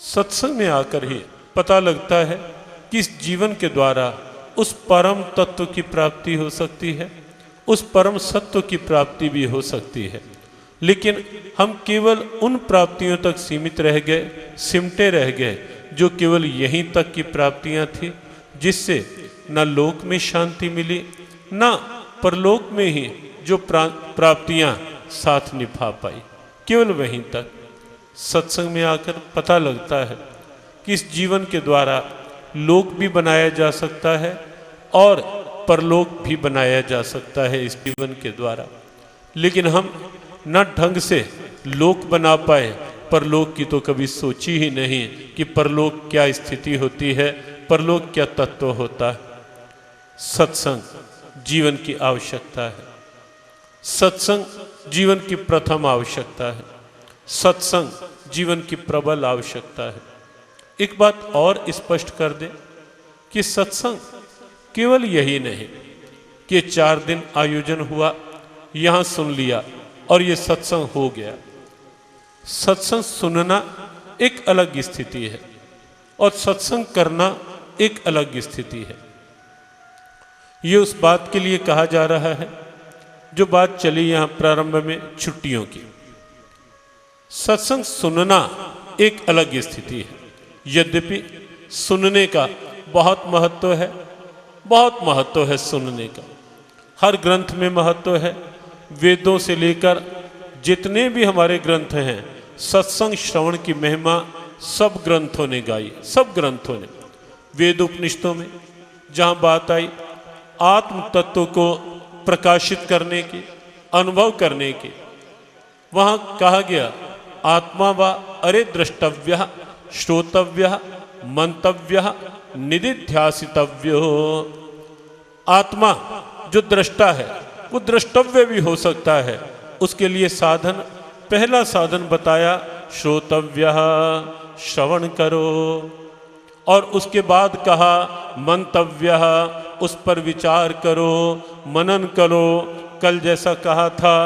सत्संग में आकर ही पता लगता है कि इस जीवन के द्वारा उस परम तत्व की प्राप्ति हो सकती है, उस परम सत्व की प्राप्ति भी हो सकती है। लेकिन हम केवल उन प्राप्तियों तक सीमित रह गए, सिमटे रह गए जो केवल यहीं तक की प्राप्तियां थी, जिससे न लोक में शांति मिली न परलोक में ही जो प्राप्तियां साथ निभा पाई, केवल वहीं तक। सत्संग में आकर पता लगता है कि इस जीवन के द्वारा लोक भी बनाया जा सकता है और परलोक भी बनाया जा सकता है इस जीवन के द्वारा। लेकिन हम न ढंग से लोक बना पाए, परलोक की तो कभी सोची ही नहीं कि परलोक क्या स्थिति होती है, परलोक क्या तत्व होता है। सत्संग जीवन की आवश्यकता है, सत्संग जीवन की प्रथम आवश्यकता है, सत्संग जीवन की प्रबल आवश्यकता है। एक बात और स्पष्ट कर दे कि सत्संग केवल यही नहीं कि 4 दिन आयोजन हुआ, यहां सुन लिया और ये सत्संग हो गया। सत्संग सुनना एक अलग स्थिति है और सत्संग करना एक अलग स्थिति है। ये उस बात के लिए कहा जा रहा है जो बात चली यहां प्रारंभ में छुट्टियों की। सत्संग सुनना एक अलग स्थिति है। यद्यपि सुनने का बहुत महत्व है, बहुत महत्व है सुनने का। हर ग्रंथ में महत्व है। वेदों से लेकर जितने भी हमारे ग्रंथ हैं, सत्संग श्रवण की महिमा सब ग्रंथों ने गाई, सब ग्रंथों ने। वेद उपनिषदों में जहां बात आई आत्म तत्व को प्रकाशित करने की, अनुभव करने की, वहां कहा गया आत्मा वा अरे द्रष्टव्य श्रोतव्य मंतव्य निदिध्यासितव्यो। आत्मा जो दृष्टा है वो द्रष्टव्य भी हो सकता है। उसके लिए साधन, पहला साधन बताया श्रोतव्य, श्रवण करो, और उसके बाद कहा मंतव्य, उस पर विचार करो, मनन करो। कल जैसा कहा था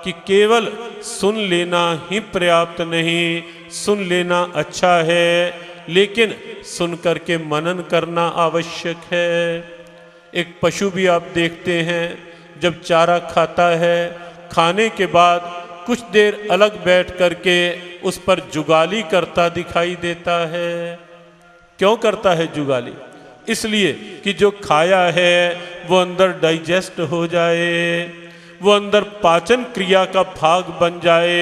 कि केवल सुन लेना ही पर्याप्त नहीं, सुन लेना अच्छा है लेकिन सुन करके मनन करना आवश्यक है। एक पशु भी आप देखते हैं जब चारा खाता है, खाने के बाद कुछ देर अलग बैठ करके उस पर जुगाली करता दिखाई देता है। क्यों करता है जुगाली? इसलिए कि जो खाया है वो अंदर डाइजेस्ट हो जाए, वो अंदर पाचन क्रिया का भाग बन जाए,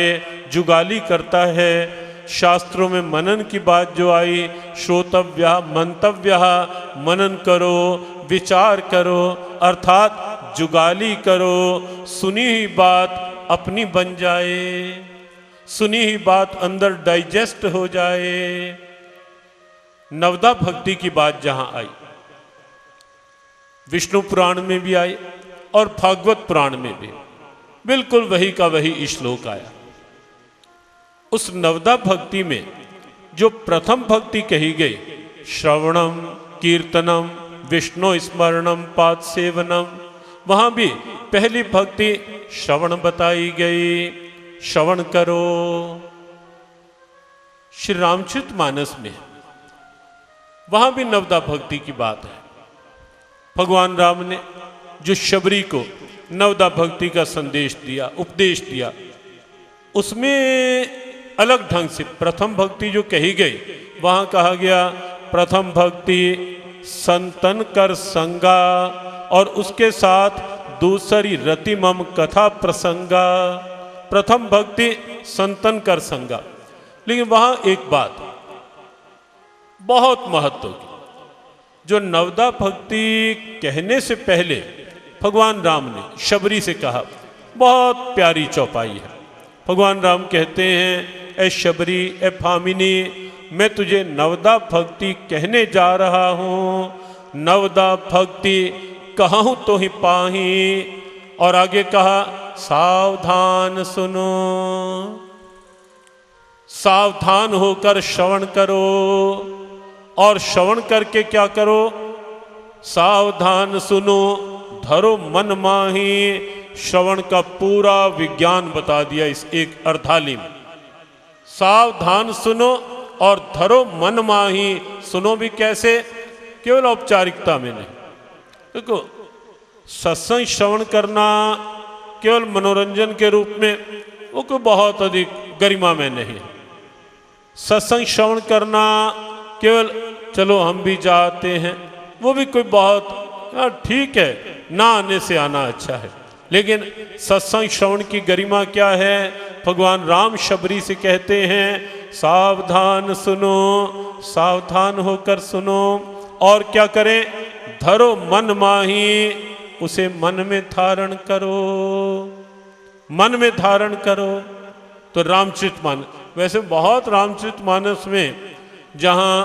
जुगाली करता है। शास्त्रों में मनन की बात जो आई, श्रोतव्य मंतव्य, मनन करो, विचार करो, अर्थात जुगाली करो। सुनी हुई बात अपनी बन जाए, सुनी हुई बात अंदर डाइजेस्ट हो जाए। नवदा भक्ति की बात जहां आई, विष्णु पुराण में भी आई और भागवत पुराण में भी बिल्कुल वही का वही श्लोक आया। उस नवदा भक्ति में जो प्रथम भक्ति कही गई, श्रवणम कीर्तनम विष्णु स्मरणम पाद सेवनम, वहां भी पहली भक्ति श्रवण बताई गई, श्रवण करो। श्री रामचरितमानस में वहां भी नवदा भक्ति की बात है। भगवान राम ने जो शबरी को नवदा भक्ति का संदेश दिया, उपदेश दिया, उसमें अलग ढंग से प्रथम भक्ति जो कही गई, वहां कहा गया प्रथम भक्ति संतन कर संगा, और उसके साथ दूसरी रतिमम कथा प्रसंगा। प्रथम भक्ति संतन कर संगा। लेकिन वहां एक बात बहुत महत्व की, जो नवदा भक्ति कहने से पहले भगवान राम ने शबरी से कहा, बहुत प्यारी चौपाई है। भगवान राम कहते हैं, ए शबरी, ए भामिनी, मैं तुझे नवदा भक्ति कहने जा रहा हूं। नवदा भक्ति कहूं तो ही पाही। और आगे कहा, सावधान सुनो, सावधान होकर श्रवण करो। और श्रवण करके क्या करो? सावधान सुनो, धरो मन माही। श्रवण का पूरा विज्ञान बता दिया इस एक अर्धाली में। सावधान सुनो और धरो मन माही। सुनो भी कैसे? केवल औपचारिकता में नहीं। देखो, सत्संग श्रवण करना केवल मनोरंजन के रूप में वो कोई बहुत अधिक गरिमा में नहीं है। सत्संग श्रवण करना केवल चलो हम भी जाते हैं, वो भी कोई बहुत ठीक है, ना आने से आना अच्छा है। लेकिन सत्संग श्रवण की गरिमा क्या है? भगवान राम शबरी से कहते हैं, सावधान सुनो, सावधान होकर सुनो। और क्या करें? धरो मन माही, उसे मन में धारण करो, मन में धारण करो। तो रामचरितमानस, वैसे बहुत रामचरितमानस में जहां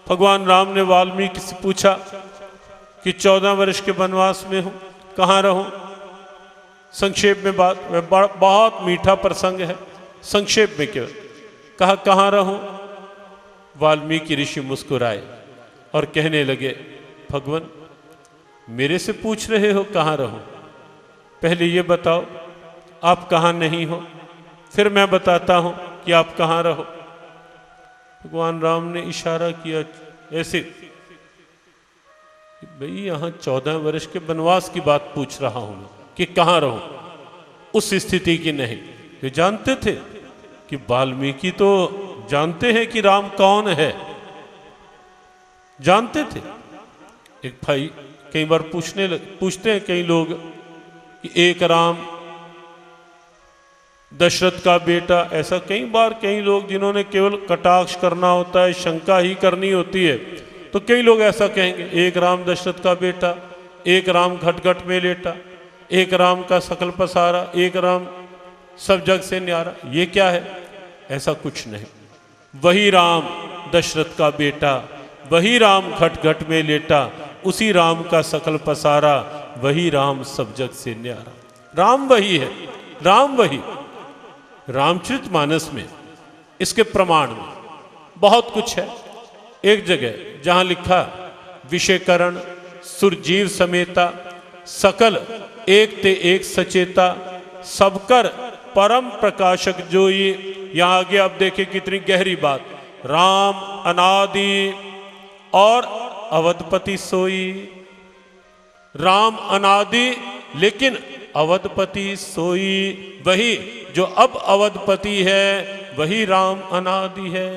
भगवान राम ने वाल्मीकि से पूछा कि 14 वर्ष के वनवास में हूं, कहाँ रहूं, संक्षेप में बात, बहुत मीठा प्रसंग है, संक्षेप में केवल कहा कहाँ रहूं। वाल्मीकि ऋषि मुस्कुराए और कहने लगे, भगवान मेरे से पूछ रहे हो कहाँ रहूं? पहले ये बताओ आप कहाँ नहीं हो, फिर मैं बताता हूं कि आप कहाँ रहो। भगवान राम ने इशारा किया ऐसे, भाई यहां 14 वर्ष के वनवास की बात पूछ रहा हूं मैं कि कहाँ रहूं, उस स्थिति की नहीं। वे जानते थे कि वाल्मीकि तो जानते हैं कि राम कौन है, जानते थे। एक भाई कई बार पूछते हैं कई लोग कि एक राम दशरथ का बेटा, ऐसा कई बार कई लोग जिन्होंने केवल कटाक्ष करना होता है, शंका ही करनी होती है, तो कई लोग ऐसा कहेंगे, एक राम दशरथ का बेटा, एक राम घट घट में लेटा, एक राम का सकल पसारा, एक राम सब जग से न्यारा। ये क्या है? ऐसा कुछ नहीं। वही राम दशरथ का बेटा, वही राम घट घट में लेटा, उसी राम का सकल पसारा, वही राम सब जग से न्यारा। राम वही है, राम वही। रामचरितमानस में इसके प्रमाण में बहुत कुछ है। एक जगह जहां लिखा, विषयकरण सुरजीव समेता, सकल एक ते एक सचेता, सबकर परम प्रकाशक जोई। यहां आगे आप देखिए कितनी गहरी बात, राम अनादि और अवधपति सोई। राम अनादि लेकिन अवधपति सोई, वही जो अब अवधपति है वही राम अनादि है।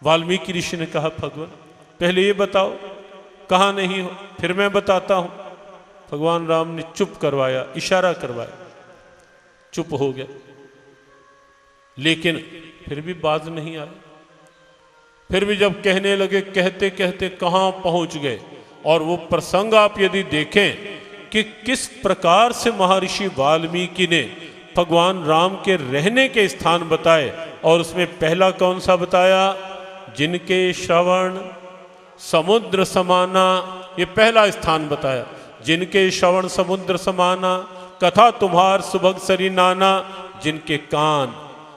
वाल्मीकि ऋषि ने कहा, भगवान पहले ये बताओ कहाँ नहीं हो, फिर मैं बताता हूं। भगवान राम ने चुप करवाया, इशारा करवाया, चुप हो गया। लेकिन फिर भी बाज नहीं आया। फिर भी जब कहने लगे, कहते कहते कहां पहुंच गए। और वो प्रसंग आप यदि देखें कि किस प्रकार से महर्षि वाल्मीकि ने भगवान राम के रहने के स्थान बताए, और उसमें पहला कौन सा बताया? जिनके श्रवण समुद्र समाना, ये पहला स्थान बताया। जिनके श्रवण समुद्र समाना, कथा तुम्हार सुभग सरी नाना। जिनके कान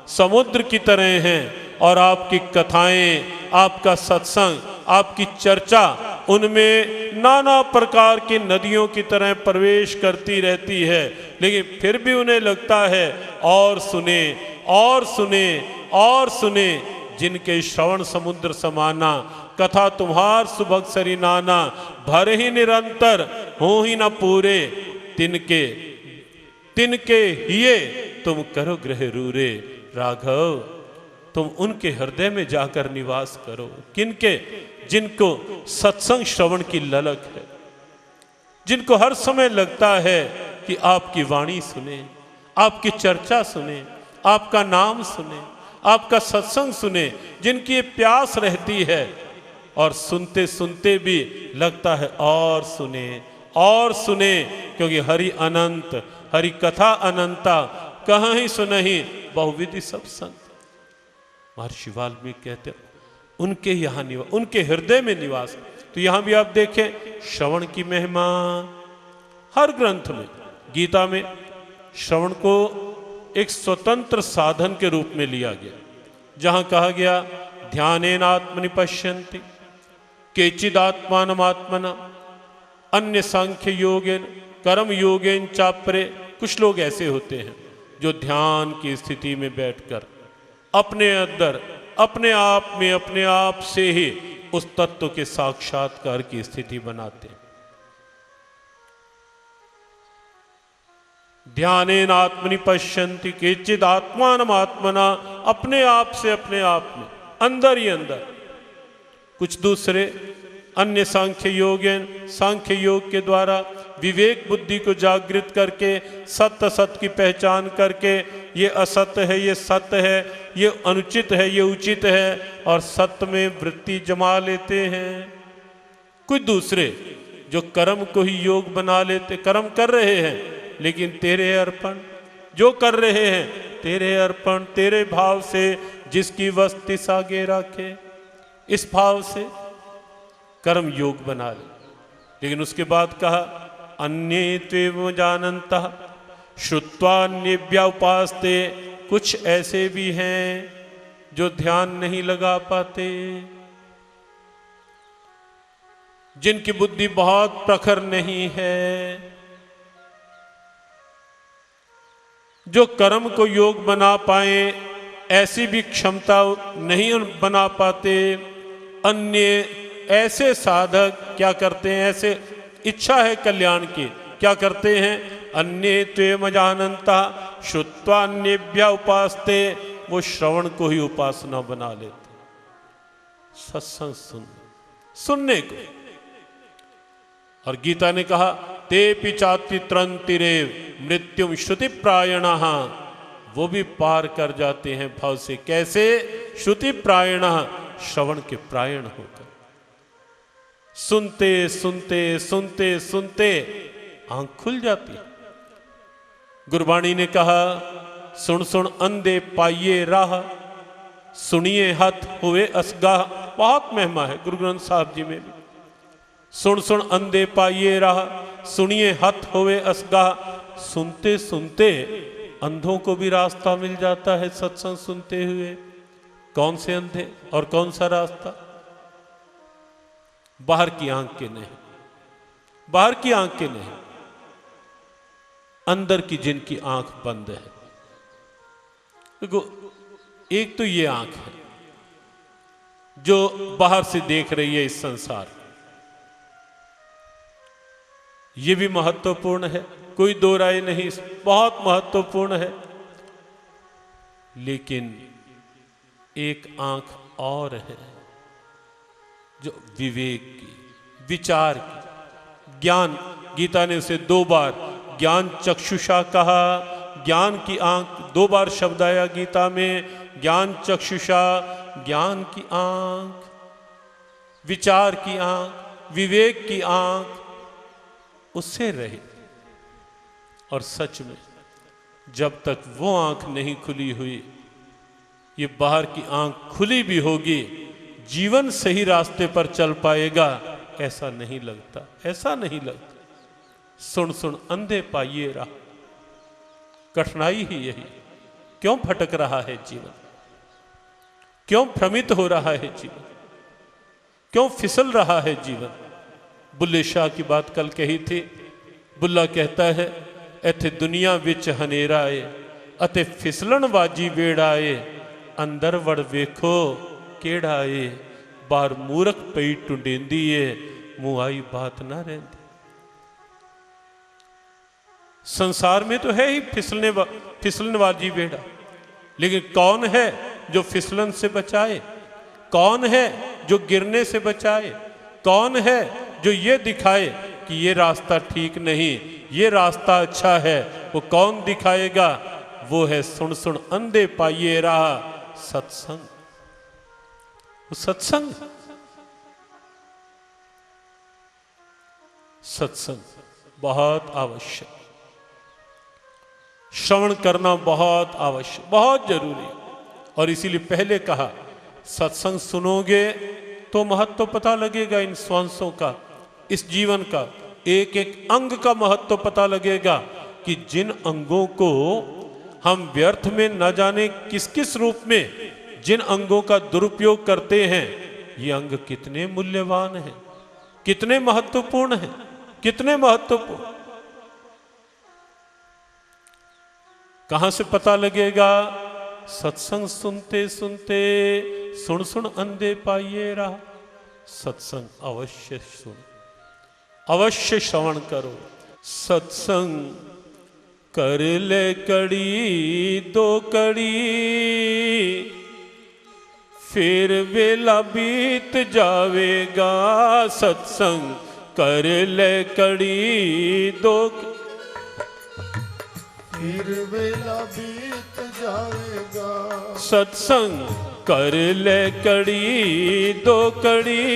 समुद्र की तरह हैं और आपकी कथाएं, आपका सत्संग, आपकी चर्चा उनमें नाना प्रकार की नदियों की तरह प्रवेश करती रहती है। लेकिन फिर भी उन्हें लगता है और सुने और सुने और सुने। जिनके श्रवण समुद्र समाना, कथा तुम्हार सुभग सरी नाना। भर ही निरंतर हो ही न पूरे, तिनके तिनके हिये तुम करो गृह रूरे। राघव तुम उनके हृदय में जाकर निवास करो। किनके? जिनको सत्संग श्रवण की ललक है, जिनको हर समय लगता है कि आपकी वाणी सुने, आपकी चर्चा सुने, आपका नाम सुने, आपका सत्संग सुने, जिनकी ये प्यास रहती है। और सुनते सुनते भी लगता है और सुने और सुने, क्योंकि हरि अनंत, हरि कथा अनंता, कहाँ ही सुनहि बहुविधि सब संत। महर्षि वाल्मीकि कहते उनके यहाँ निवास, उनके हृदय में निवास। तो यहां भी आप देखें श्रवण की महिमा। हर ग्रंथ में, गीता में श्रवण को एक स्वतंत्र साधन के रूप में लिया गया, जहां कहा गया ध्यानेन आत्मनि पश्यन्ति केचिदात्मानमात्मना अन्य सांख्य योगेन कर्म योगेन चापरे। कुछ लोग ऐसे होते हैं जो ध्यान की स्थिति में बैठकर अपने अंदर अपने आप में अपने आप से ही उस तत्व के साक्षात्कार की स्थिति बनाते हैं। ध्यानेन आत्मनि पश्यन्ति केचिद आत्मानम आत्मना, अपने आप से अपने आप में अंदर ही अंदर। कुछ दूसरे अन्य सांख्य योग के द्वारा विवेक बुद्धि को जागृत करके सत्य असत की पहचान करके ये असत्य है, ये सत्य है, ये अनुचित है, ये उचित है, और सत्य में वृत्ति जमा लेते हैं। कुछ दूसरे जो कर्म को ही योग बना लेते, कर्म कर रहे हैं लेकिन तेरे अर्पण, जो कर रहे हैं तेरे अर्पण, तेरे भाव से, जिसकी वस्ति सागे रखे, इस भाव से कर्म योग बना ले। लेकिन उसके बाद कहा अन्ये त्वेव जानन्तः श्रुत्वान्येभ्यः उपास्ते, कुछ ऐसे भी हैं जो ध्यान नहीं लगा पाते, जिनकी बुद्धि बहुत प्रखर नहीं है, जो कर्म को योग बना पाए ऐसी भी क्षमता नहीं बना पाते। अन्य ऐसे साधक क्या करते हैं, ऐसे इच्छा है कल्याण की, क्या करते हैं, अन्ये त्वेम जानन्तः श्रुत्वान्येभ्यः उपास्ते, वो श्रवण को ही उपासना बना लेते, सत्संग सुनने को। और गीता ने कहा तेपि चात्तित्रन्तिरेव मृत्युम श्रुति प्रायणः, वो भी पार कर जाते हैं भाव से। कैसे? श्रुति प्रायणः, श्रवण के प्रायण होकर सुनते सुनते सुनते सुनते आंख खुल जाती है। गुरबाणी ने कहा सुन सुन अंधे पाइये राह, सुनिए हथ हुए असगाह। बहुत महिमा है गुरु ग्रंथ साहब जी में भी। सुन सुन अंधे पाइये राह, सुनिए हथ हुए असगाह। सुनते सुनते अंधों को भी रास्ता मिल जाता है सत्संग सुनते हुए। कौन से अंधे और कौन सा रास्ता? बाहर की आंख के नहीं, बाहर की आंख के नहीं, अंदर की जिनकी आंख बंद है। देखो, एक तो ये आंख है जो बाहर से देख रही है इस संसार, ये भी महत्वपूर्ण है, कोई दो राय नहीं, बहुत महत्वपूर्ण है। लेकिन एक आंख और है जो विवेक की, विचार की, ज्ञान। गीता ने उसे 2 बार ज्ञान चक्षुषा कहा। ज्ञान की आंख 2 बार शब्द आया गीता में, ज्ञान चक्षुषा, ज्ञान की आंख, विचार की आंख, विवेक की आंख, उससे रहे। और सच में जब तक वो आंख नहीं खुली हुई, ये बाहर की आंख खुली भी होगी, जीवन सही रास्ते पर चल पाएगा ऐसा नहीं लगता, ऐसा नहीं लगता। सुन सुन अंधे पाइये राह, कठिनाई ही यही। क्यों भटक रहा है जीवन, क्यों भ्रमित हो रहा है जीवन, क्यों फिसल रहा है जीवन? बुल्ले शाह की बात कल कही थी। बुल्ला कहता है इत्थे दुनिया विच हनेरा है अते फिसलन बाजी वेड़ा है, अंदर वड़ वेखो केड़ा है, बाहर मूरख पई टुंडेंदी है, मुंह आई बात ना रहती। संसार में तो है ही फिसलन बाजी वेड़ा, लेकिन कौन है जो फिसलन से बचाए? कौन है जो गिरने से बचाए? कौन है जो ये दिखाए कि ये रास्ता ठीक नहीं, ये रास्ता अच्छा है? वो कौन दिखाएगा? वो है सुन सुन अंधे पाइये राह, सत्संग। वो सत्संग, सत्संग बहुत आवश्यक, श्रवण करना बहुत आवश्यक, बहुत जरूरी। और इसीलिए पहले कहा सत्संग सुनोगे तो महत्व पता लगेगा इन स्वांसों का, इस जीवन का, एक एक अंग का महत्व पता लगेगा कि जिन अंगों को हम व्यर्थ में न जाने किस किस रूप में जिन अंगों का दुरुपयोग करते हैं, ये अंग कितने मूल्यवान हैं, कितने महत्वपूर्ण हैं, कितने महत्वपूर्ण। कहां से पता लगेगा? सत्संग सुनते सुनते सुन सुन अंधे पाइए राह। सत्संग अवश्य सुन, अवश्य श्रवण करो। सत्संग कर ले कड़ी दो कड़ी, फिर वेला बीत जावेगा। सत्संग कर ले कड़ी दो, फिर वेला बीत जाएगा। सत्संग कर ले कड़ी दो कड़ी,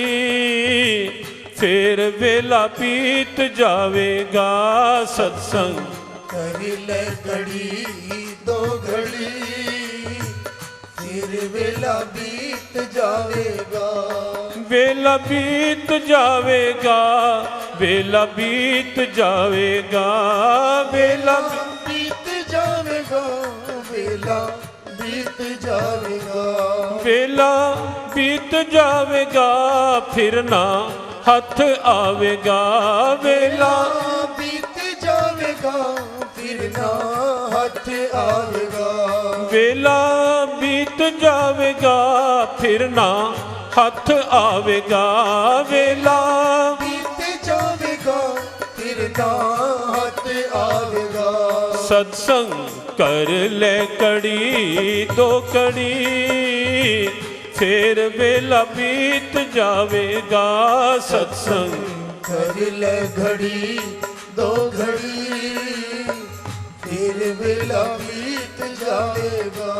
फिर वेला बीत जावेगा। सत्संग कर ले कड़ी दो घड़ी, फिर वेला बीत जाएगा। वेला बीत जावेगा, वेला बीत जावेगा, वेला बीत जाएगा, वेला बीत जाएगा। वेला बीत जावेगा, फिर ना हाथ आवेगा। वेला बीत जाएगा, फिर ना हाथ आवेगा। वेला बीत जावेगा, फिर ना हाथ आवेगा। वेला बीत जाएगा, फिर ना हाथ आवेगा। सत्संग कर ले कड़ी दो कड़ी, फिर वेला बीत जावेगा। सत्संग कर ले घड़ी दो घड़ी, फिर वेला बीत जाएगा।